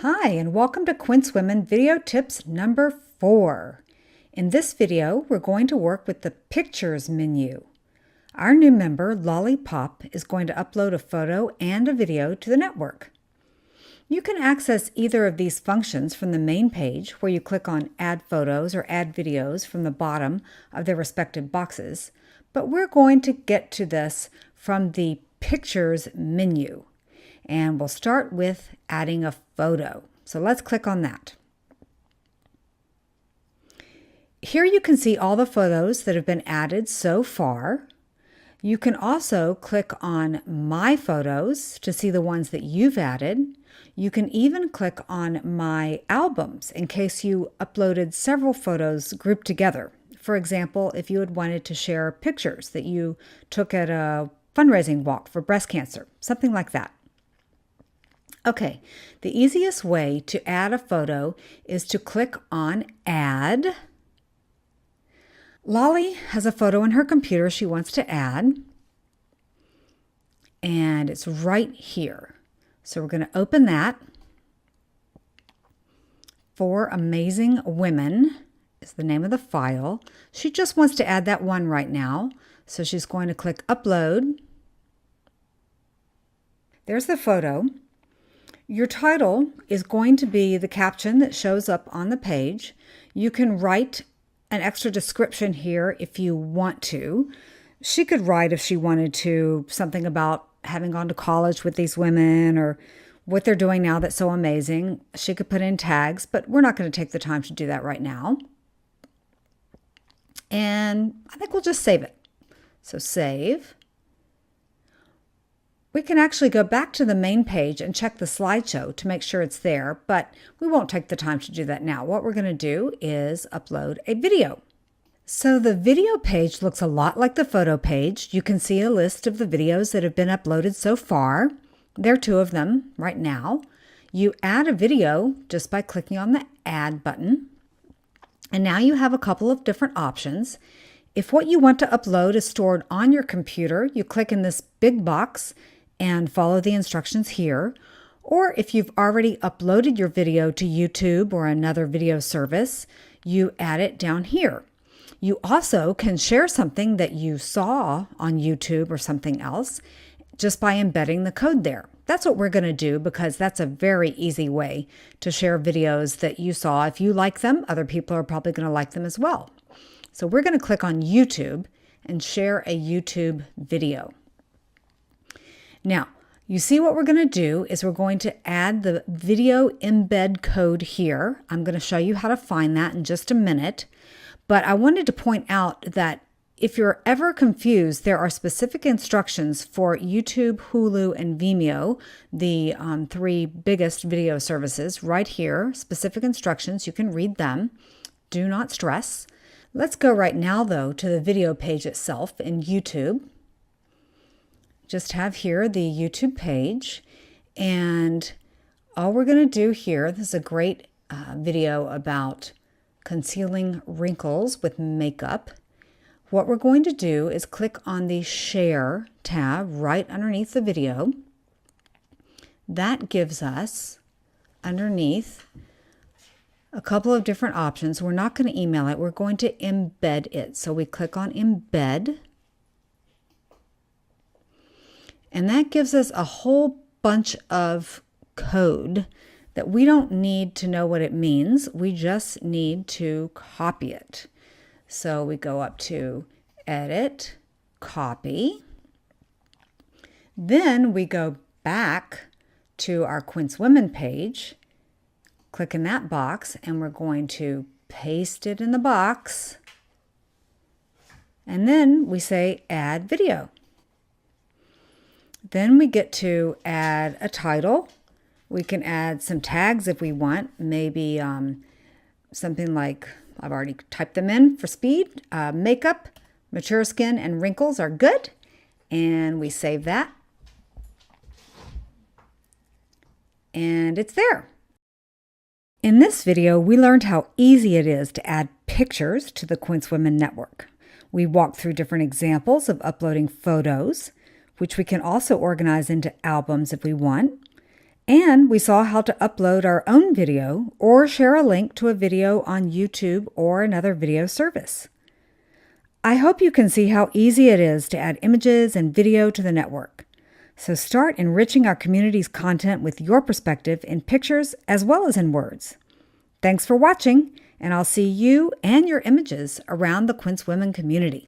Hi, and welcome to QuinceWomen video tips number 4. In this video, we're going to work with the Pictures menu. Our new member, Lollipop, is going to upload a photo and a video to the network. You can access either of these functions from the main page, where you click on Add Photos or Add Videos from the bottom of their respective boxes, but we're going to get to this from the Pictures menu. And we'll start with adding a photo. So let's click on that. Here you can see all the photos that have been added so far. You can also click on My Photos to see the ones that you've added. You can even click on My Albums in case you uploaded several photos grouped together. For example, if you had wanted to share pictures that you took at a fundraising walk for breast cancer, something like that. Okay, the easiest way to add a photo is to click on Add. Lolly has a photo on her computer she wants to add, and it's right here. So we're going to open that. For Amazing Women is the name of the file. She just wants to add that one right now, so she's going to click Upload. There's the photo. Your title is going to be the caption that shows up on the page. You can write an extra description here if you want to. She could write, if she wanted to, something about having gone to college with these women or what they're doing now that's so amazing. She could put in tags, but we're not going to take the time to do that right now. And I think we'll just save it. So save. We can actually go back to the main page and check the slideshow to make sure it's there, but we won't take the time to do that now. What we're going to do is upload a video. So the video page looks a lot like the photo page. You can see a list of the videos that have been uploaded so far. There are 2 of them right now. You add a video just by clicking on the Add button. And now you have a couple of different options. If what you want to upload is stored on your computer, you click in this big box and follow the instructions here. Or if you've already uploaded your video to YouTube or another video service, you add it down here. You also can share something that you saw on YouTube or something else just by embedding the code there. That's what we're going to do because that's a very easy way to share videos that you saw. If you like them, other people are probably going to like them as well. So we're going to click on YouTube and share a YouTube video. Now, you see what we're going to do is we're going to add the video embed code here. I'm going to show you how to find that in just a minute. But I wanted to point out that if you're ever confused, there are specific instructions for YouTube, Hulu, and Vimeo, the 3 biggest video services right here. Specific instructions. You can read them. Do not stress. Let's go right now, though, to the video page itself in YouTube. Just have here the YouTube page, and all we're going to do here, this is a great video about concealing wrinkles with makeup. What we're going to do is click on the Share tab right underneath the video. That gives us underneath a couple of different options. We're not going to email it, we're going to embed it. So we click on Embed. And that gives us a whole bunch of code that we don't need to know what it means. We just need to copy it. So we go up to Edit, Copy. Then we go back to our QuinceWomen page, click in that box, and we're going to paste it in the box. And then we say Add Video. Then we get to add a title. We can add some tags if we want, maybe something like, I've already typed them in for speed. Makeup, mature skin, and wrinkles are good. And we save that. And it's there. In this video, we learned how easy it is to add pictures to the QuinceWomen network. We walked through different examples of uploading photos, which we can also organize into albums if we want. And we saw how to upload our own video or share a link to a video on YouTube or another video service. I hope you can see how easy it is to add images and video to the network. So start enriching our community's content with your perspective in pictures as well as in words. Thanks for watching, and I'll see you and your images around the QuinceWomen community.